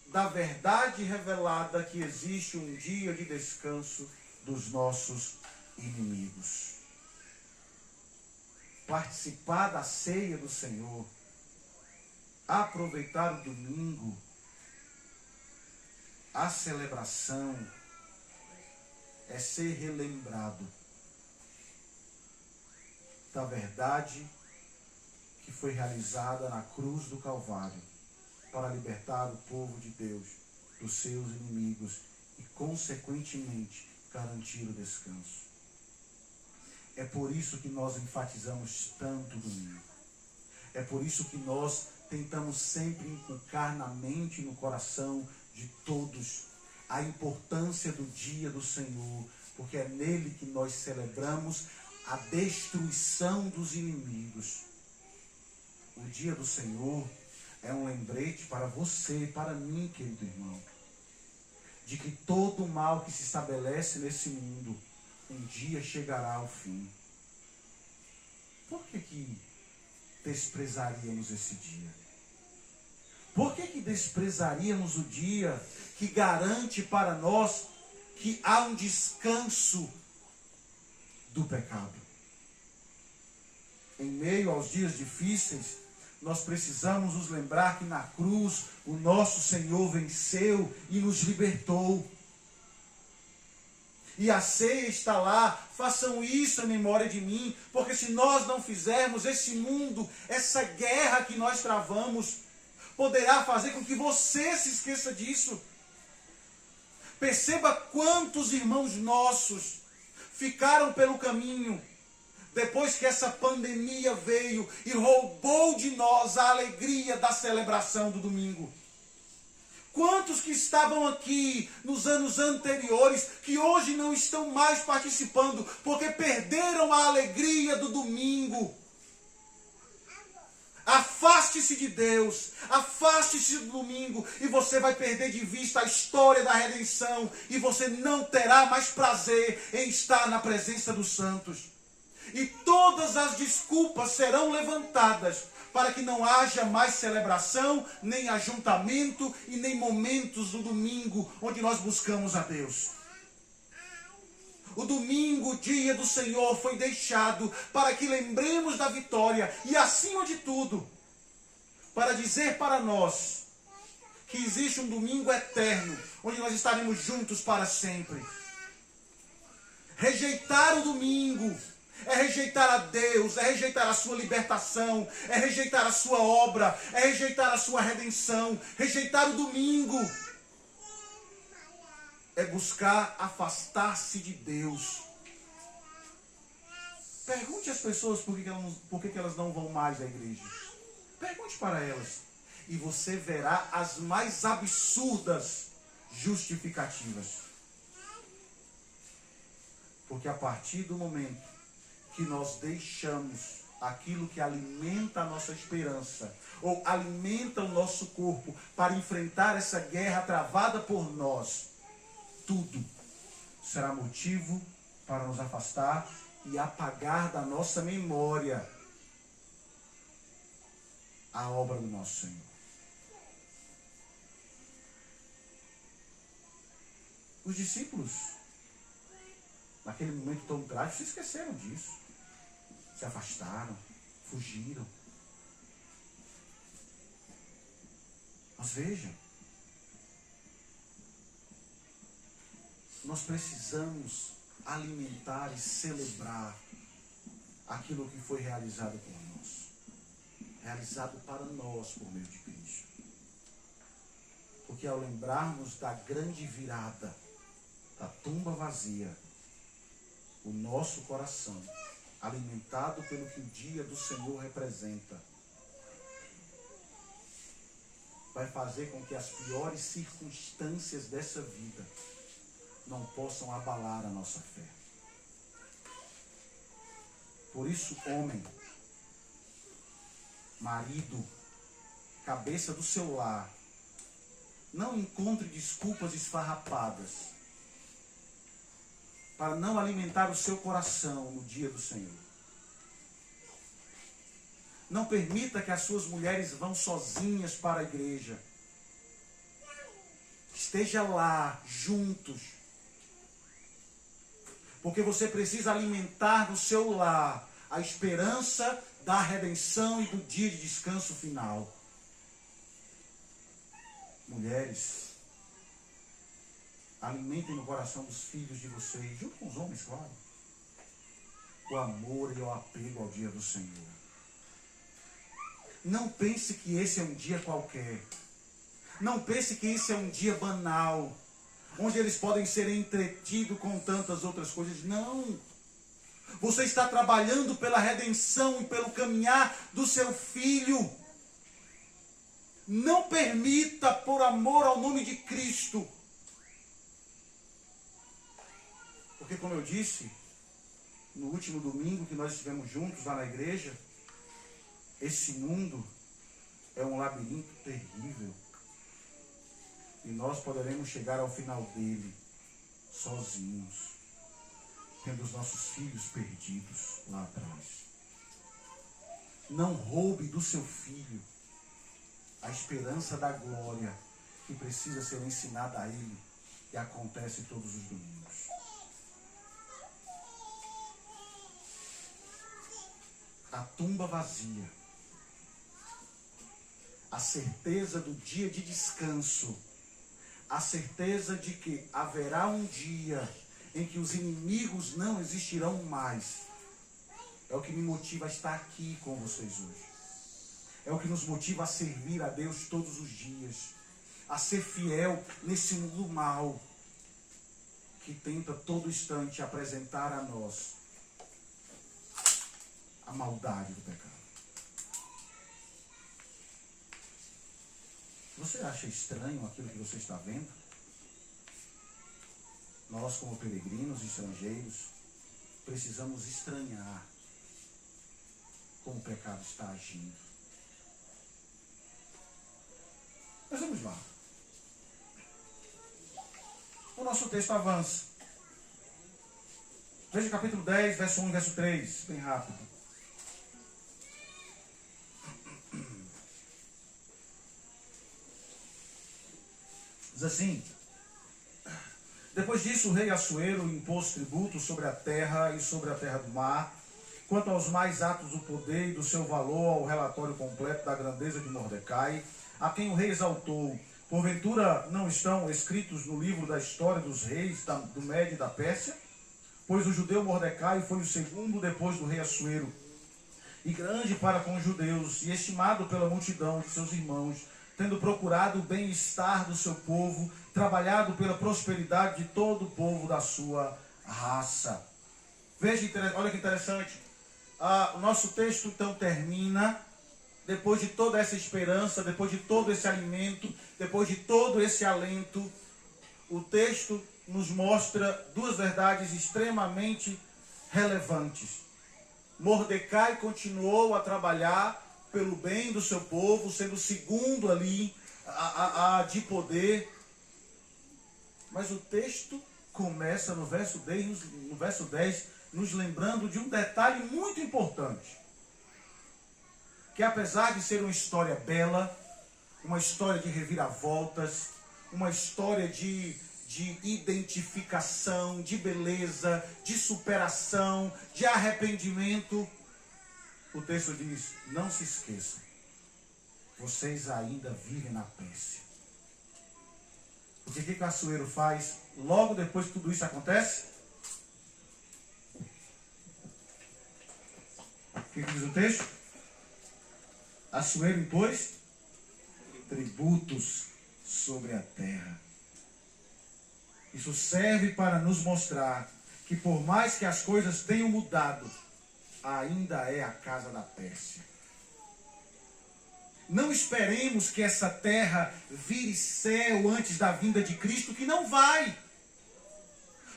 Speaker 1: da verdade revelada que existe um dia de descanso dos nossos inimigos. Participar da ceia do Senhor, aproveitar o domingo, a celebração, é ser relembrado da verdade que foi realizada na cruz do Calvário para libertar o povo de Deus dos seus inimigos e, consequentemente, garantir o descanso. É por isso que nós enfatizamos tanto o domingo. É por isso que nós tentamos sempre inculcar na mente e no coração de todos a importância do dia do Senhor, porque é nele que nós celebramos a destruição dos inimigos. O dia do Senhor é um lembrete para você e para mim, querido irmão, de que todo o mal que se estabelece nesse mundo um dia chegará ao fim. Por que desprezaríamos esse dia? Por que desprezaríamos o dia que garante para nós que há um descanso do pecado? Em meio aos dias difíceis, nós precisamos nos lembrar que na cruz o nosso Senhor venceu e nos libertou. E a ceia está lá, façam isso em memória de mim, porque se nós não fizermos esse mundo, essa guerra que nós travamos, poderá fazer com que você se esqueça disso. Perceba quantos irmãos nossos ficaram pelo caminho depois que essa pandemia veio e roubou de nós a alegria da celebração do domingo. Quantos que estavam aqui nos anos anteriores, que hoje não estão mais participando, porque perderam a alegria do domingo. Afaste-se de Deus, afaste-se do domingo, e você vai perder de vista a história da redenção, e você não terá mais prazer em estar na presença dos santos. E todas as desculpas serão levantadas para que não haja mais celebração, nem ajuntamento e nem momentos do domingo onde nós buscamos a Deus. O domingo, o dia do Senhor, foi deixado para que lembremos da vitória e, acima de tudo, para dizer para nós que existe um domingo eterno, onde nós estaremos juntos para sempre. Rejeitar o domingo é rejeitar a Deus, é rejeitar a sua libertação, é rejeitar a sua obra, é rejeitar a sua redenção. Rejeitar o domingo é buscar afastar-se de Deus. Pergunte às pessoas por que elas não vão mais à igreja. Pergunte para elas. E você verá as mais absurdas justificativas. Porque a partir do momento que nós deixamos aquilo que alimenta a nossa esperança, ou alimenta o nosso corpo, para enfrentar essa guerra travada por nós, tudo será motivo para nos afastar e apagar da nossa memória a obra do nosso Senhor. Os discípulos, naquele momento tão trágico, se esqueceram disso. Se afastaram, fugiram. Mas veja, nós precisamos alimentar e celebrar aquilo que foi realizado por nós. Realizado para nós por meio de Cristo. Porque ao lembrarmos da grande virada, da tumba vazia, o nosso coração, alimentado pelo que o dia do Senhor representa, vai fazer com que as piores circunstâncias dessa vida não possam abalar a nossa fé. Por isso, homem, marido, cabeça do seu lar, não encontre desculpas esfarrapadas para não alimentar o seu coração no dia do Senhor. Não permita que as suas mulheres vão sozinhas para a igreja. Esteja lá, juntos. Porque você precisa alimentar no seu lar a esperança da redenção e do dia de descanso final. Mulheres, alimentem no coração dos filhos de vocês, junto com os homens, claro, o amor e o apego ao dia do Senhor. Não pense que esse é um dia qualquer. Não pense que esse é um dia banal, onde eles podem ser entretidos com tantas outras coisas. Não. Você está trabalhando pela redenção e pelo caminhar do seu filho. Não permita, por amor ao nome de Cristo. Porque, como eu disse, no último domingo que nós estivemos juntos lá na igreja, esse mundo é um labirinto terrível. E nós poderemos chegar ao final dele sozinhos, tendo os nossos filhos perdidos lá atrás. Não roube do seu filho a esperança da glória que precisa ser ensinada a ele, que acontece todos os domingos. A tumba vazia, a certeza do dia de descanso, a certeza de que haverá um dia em que os inimigos não existirão mais, é o que me motiva a estar aqui com vocês hoje. é o que nos motiva a servir a Deus todos os dias, a ser fiel nesse mundo mal que tenta todo instante apresentar a nós a maldade do pecado. Você acha estranho aquilo que você está vendo? Nós, como peregrinos estrangeiros, precisamos estranhar como o pecado está agindo. Mas vamos lá. O nosso texto avança. Veja capítulo 10, verso 1 e verso 3, bem rápido. Diz assim: depois disso o rei Assuero impôs tributo sobre a terra e sobre a terra do mar, quanto aos mais atos do poder e do seu valor, ao relatório completo da grandeza de Mordecai, a quem o rei exaltou. Porventura não estão escritos no livro da história dos reis do Médio e da Pérsia? Pois o judeu Mordecai foi o segundo depois do rei Assuero, e grande para com os judeus, e estimado pela multidão de seus irmãos, tendo procurado o bem-estar do seu povo, trabalhado pela prosperidade de todo o povo da sua raça. Veja, olha que interessante. O nosso texto então termina, depois de toda essa esperança, depois de todo esse alimento, depois de todo esse alento, o texto nos mostra duas verdades extremamente relevantes. Mordecai continuou a trabalhar pelo bem do seu povo, sendo o segundo ali de poder. Mas o texto começa no verso 10, nos lembrando de um detalhe muito importante. Que apesar de ser uma história bela, uma história de reviravoltas, uma história de identificação, de beleza, de superação, de arrependimento, o texto diz: não se esqueçam, vocês ainda vivem na Pérsia. Porque o que Assuero faz logo depois que tudo isso acontece? O que diz o texto? Assuero impôs tributos sobre a terra. Isso serve para nos mostrar que por mais que as coisas tenham mudado, ainda é a casa da Pérsia. Não esperemos que essa terra vire céu antes da vinda de Cristo, que não vai.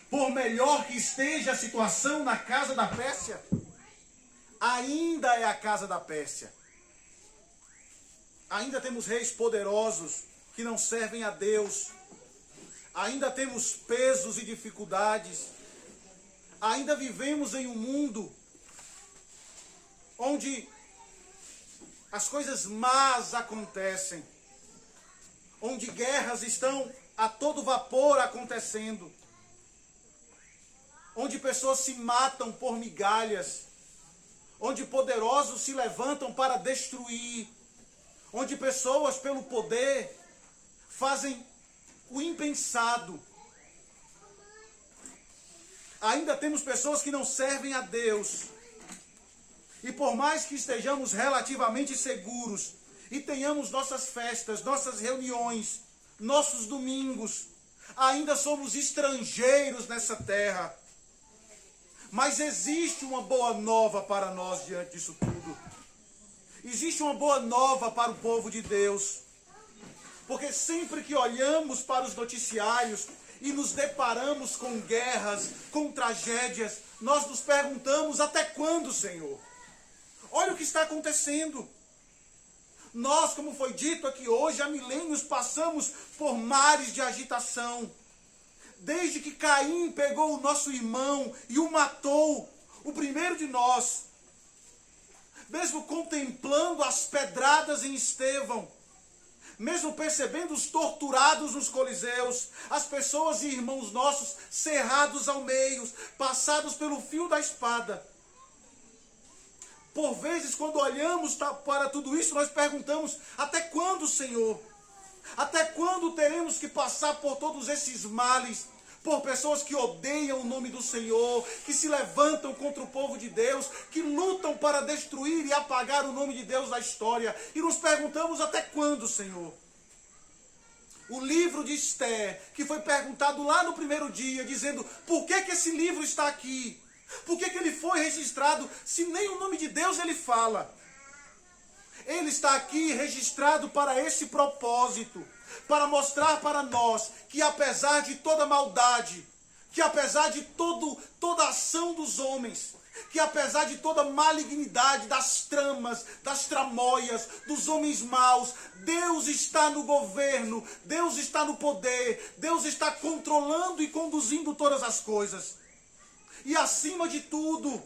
Speaker 1: Por melhor que esteja a situação na casa da Pérsia, ainda é a casa da Pérsia. Ainda temos reis poderosos que não servem a Deus. Ainda temos pesos e dificuldades. Ainda vivemos em um mundo onde as coisas más acontecem, onde guerras estão a todo vapor acontecendo, onde pessoas se matam por migalhas, onde poderosos se levantam para destruir, onde pessoas pelo poder fazem o impensado. Ainda temos pessoas que não servem a Deus. E por mais que estejamos relativamente seguros e tenhamos nossas festas, nossas reuniões, nossos domingos, ainda somos estrangeiros nessa terra. Mas existe uma boa nova para nós diante disso tudo. Existe uma boa nova para o povo de Deus. Porque sempre que olhamos para os noticiários e nos deparamos com guerras, com tragédias, nós nos perguntamos: até quando, Senhor? Olha o que está acontecendo. Nós, como foi dito aqui hoje, há milênios passamos por mares de agitação. Desde que Caim pegou o nosso irmão e o matou, o primeiro de nós, mesmo contemplando as pedradas em Estevão, mesmo percebendo os torturados nos coliseus, as pessoas e irmãos nossos cerrados ao meio, passados pelo fio da espada. Por vezes, quando olhamos para tudo isso, nós perguntamos: até quando, Senhor? Até quando teremos que passar por todos esses males? por pessoas que odeiam o nome do Senhor, que se levantam contra o povo de Deus, que lutam para destruir e apagar o nome de Deus da história. E nos perguntamos: até quando, Senhor? O livro de Esther, que foi perguntado lá no primeiro dia, dizendo: por que esse livro está aqui? Por que ele foi registrado, se nem o nome de Deus ele fala? Ele está aqui registrado para esse propósito, para mostrar para nós que apesar de toda maldade, que apesar de toda ação dos homens, que apesar de toda malignidade das tramas, das tramóias, dos homens maus, Deus está no governo, Deus está no poder, Deus está controlando e conduzindo todas as coisas. E acima de tudo,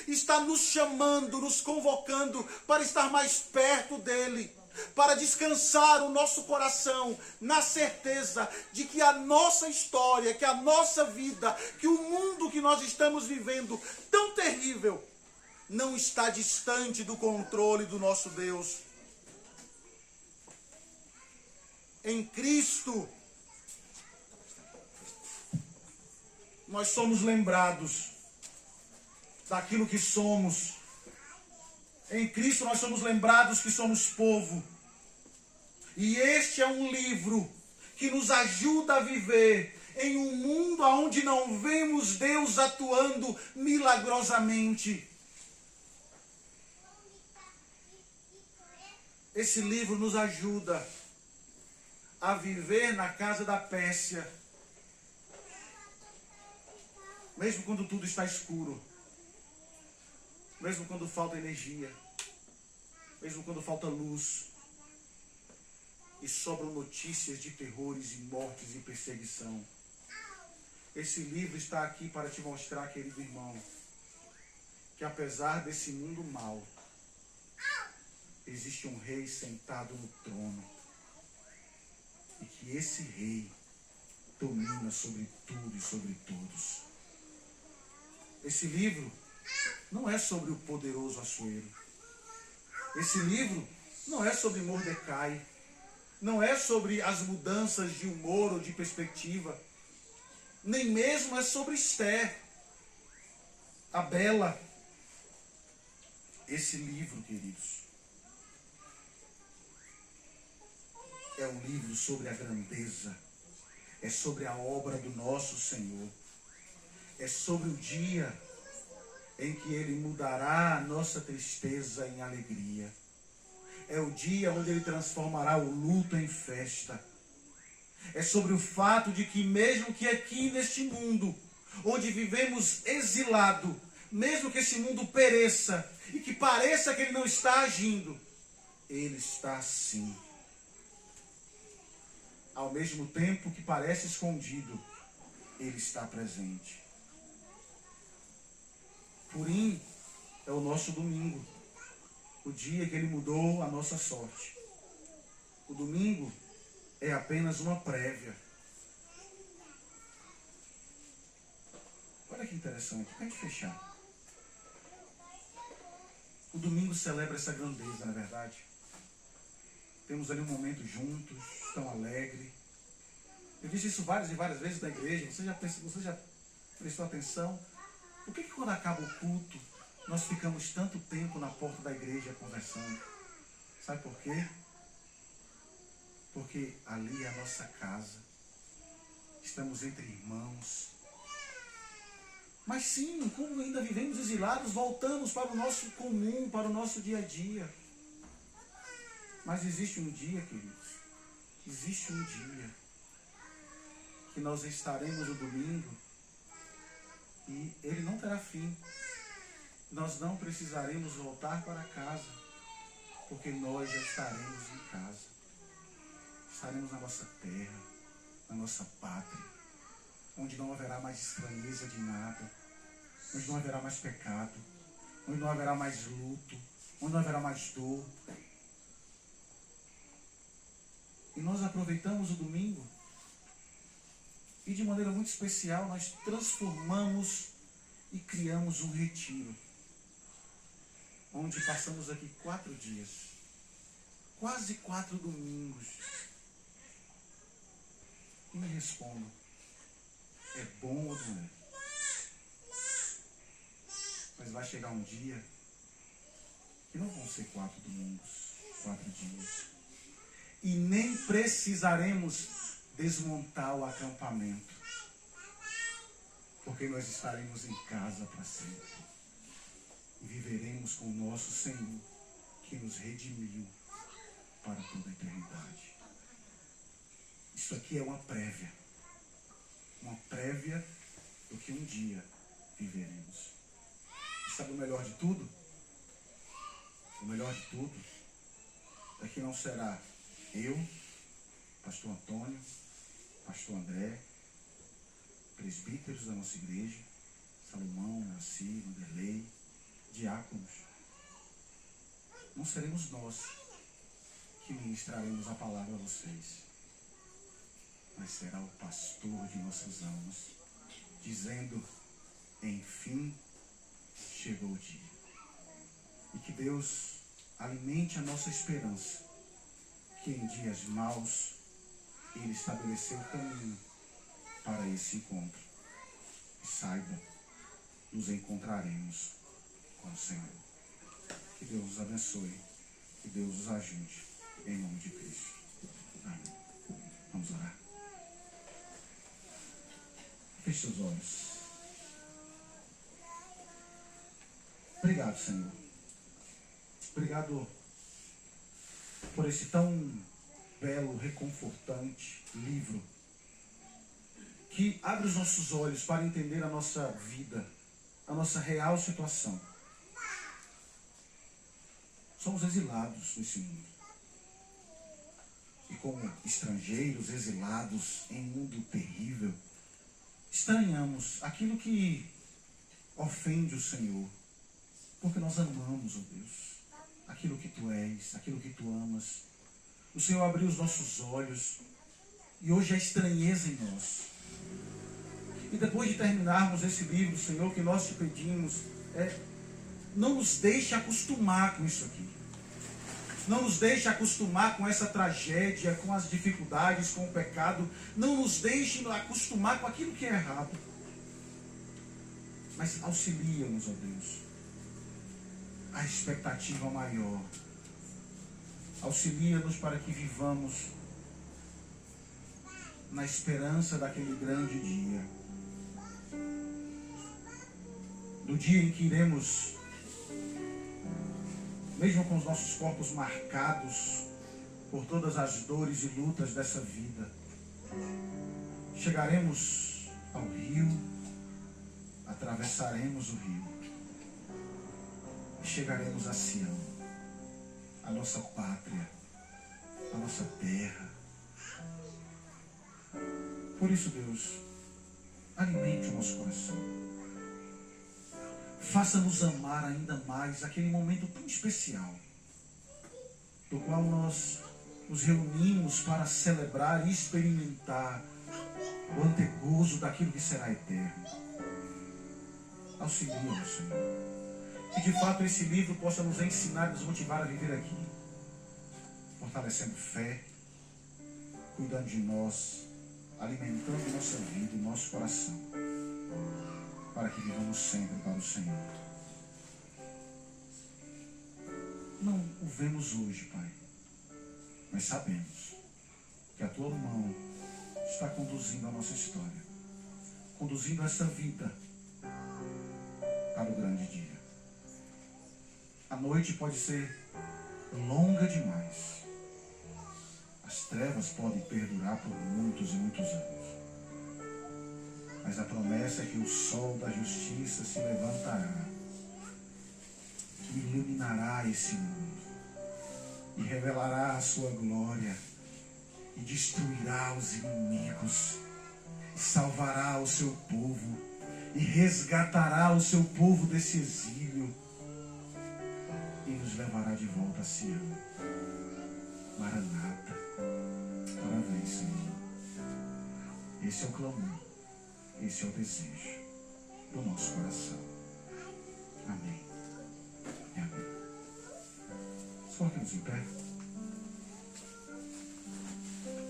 Speaker 1: está nos chamando, nos convocando para estar mais perto dele, para descansar o nosso coração na certeza de que a nossa história, que a nossa vida, que o mundo que nós estamos vivendo, tão terrível, não está distante do controle do nosso Deus. Em Cristo, nós somos lembrados daquilo que somos. Em Cristo nós somos lembrados que somos povo. E este é um livro que nos ajuda a viver em um mundo onde não vemos Deus atuando milagrosamente. Esse livro nos ajuda a viver na casa da Pérsia, mesmo quando tudo está escuro, mesmo quando falta energia, mesmo quando falta luz, e sobram notícias de terrores e mortes e perseguição. Esse livro está aqui para te mostrar, querido irmão, que apesar desse mundo mau, existe um rei sentado no trono, e que esse rei domina sobre tudo e sobre todos. Esse livro não é sobre o poderoso Assuero. Esse livro não é sobre Mordecai. Não é sobre as mudanças de humor ou de perspectiva. Nem mesmo é sobre Esther, a bela. Esse livro, queridos, é um livro sobre a grandeza. É sobre a obra do nosso Senhor. É sobre o dia em que Ele mudará a nossa tristeza em alegria. É o dia onde Ele transformará o luto em festa. É sobre o fato de que mesmo que aqui neste mundo, onde vivemos exilado, mesmo que esse mundo pereça e que pareça que Ele não está agindo, Ele está sim. Ao mesmo tempo que parece escondido, Ele está presente. Purim é o nosso domingo, o dia que Ele mudou a nossa sorte. O domingo é apenas uma prévia. Olha que interessante, para a gente fechar. O domingo celebra essa grandeza, não é verdade? Temos ali um momento juntos, tão alegre. Eu disse isso várias e várias vezes na igreja. Você já prestou atenção? Por que quando acaba o culto, nós ficamos tanto tempo na porta da igreja conversando? Sabe por quê? Porque ali é a nossa casa. Estamos entre irmãos. Mas sim, como ainda vivemos exilados, voltamos para o nosso comum, para o nosso dia a dia. Mas existe um dia, queridos, existe um dia que nós estaremos no domingo e ele não terá fim. Nós não precisaremos voltar para casa, porque nós já estaremos em casa. Estaremos na nossa terra, na nossa pátria, onde não haverá mais estranheza de nada, onde não haverá mais pecado, onde não haverá mais luto, onde não haverá mais dor. E nós aproveitamos o domingo e de maneira muito especial nós transformamos e criamos um retiro, onde passamos aqui 4 dias, quase 4 domingos. E me respondam, é bom ou não é? Mas vai chegar um dia que não vão ser 4 domingos, 4 dias. E nem precisaremos desmontar o acampamento, porque nós estaremos em casa para sempre. E viveremos com o nosso Senhor, que nos redimiu para toda a eternidade. Isso aqui é uma prévia do que um dia viveremos. E sabe o melhor de tudo? O melhor de tudo é que não será eu, pastor Antônio, pastor André, presbíteros da nossa igreja, Salomão, Nasci, Vanderlei, diáconos. Não seremos nós que ministraremos a palavra a vocês, mas será o pastor de nossas almas, dizendo: enfim, chegou o dia. E que Deus alimente a nossa esperança, que em dias maus Ele estabeleceu o caminho para esse encontro. E saiba, nos encontraremos com o Senhor. Que Deus os abençoe, que Deus os ajude, em nome de Cristo. Amém. Vamos orar. Feche seus olhos. Obrigado, Senhor. Obrigado por esse tão belo, reconfortante livro que abre os nossos olhos para entender a nossa vida, a nossa real situação. Somos exilados nesse mundo. E como estrangeiros, exilados em um mundo terrível, estranhamos aquilo que ofende o Senhor, porque nós amamos, ó Deus, aquilo que Tu és, aquilo que Tu amas. O Senhor abriu os nossos olhos e hoje há estranheza em nós. E depois de terminarmos esse livro, Senhor, o que nós Te pedimos não nos deixe acostumar com isso aqui. Não nos deixe acostumar com essa tragédia, com as dificuldades, com o pecado. Não nos deixe acostumar com aquilo que é errado. Mas auxilia-nos, ó Deus, a expectativa maior. Auxilia-nos para que vivamos na esperança daquele grande dia. Do dia em que iremos, mesmo com os nossos corpos marcados por todas as dores e lutas dessa vida, chegaremos ao rio, atravessaremos o rio e chegaremos a Sião, a nossa pátria, a nossa terra. Por isso, Deus, alimente o nosso coração. Faça-nos amar ainda mais aquele momento tão especial, do qual nós nos reunimos para celebrar e experimentar o antegozo daquilo que será eterno. Auxilia-nos, Senhor. Que de fato esse livro possa nos ensinar e nos motivar a viver aqui, fortalecendo fé, cuidando de nós, alimentando nossa vida e nosso coração, para que vivamos sempre para o Senhor. Não o vemos hoje, Pai, mas sabemos que a Tua mão está conduzindo a nossa história, conduzindo essa vida para o grande dia. A noite pode ser longa demais. As trevas podem perdurar por muitos e muitos anos. Mas a promessa é que o sol da justiça se levantará, que iluminará esse mundo e revelará a sua glória e destruirá os inimigos e salvará o seu povo e resgatará o seu povo desse exílio e nos levará de volta a Sião. Maranata, parabéns, Senhor. Esse é o clamor, esse é o desejo do nosso coração. Amém e amém. Coloquemos em pé.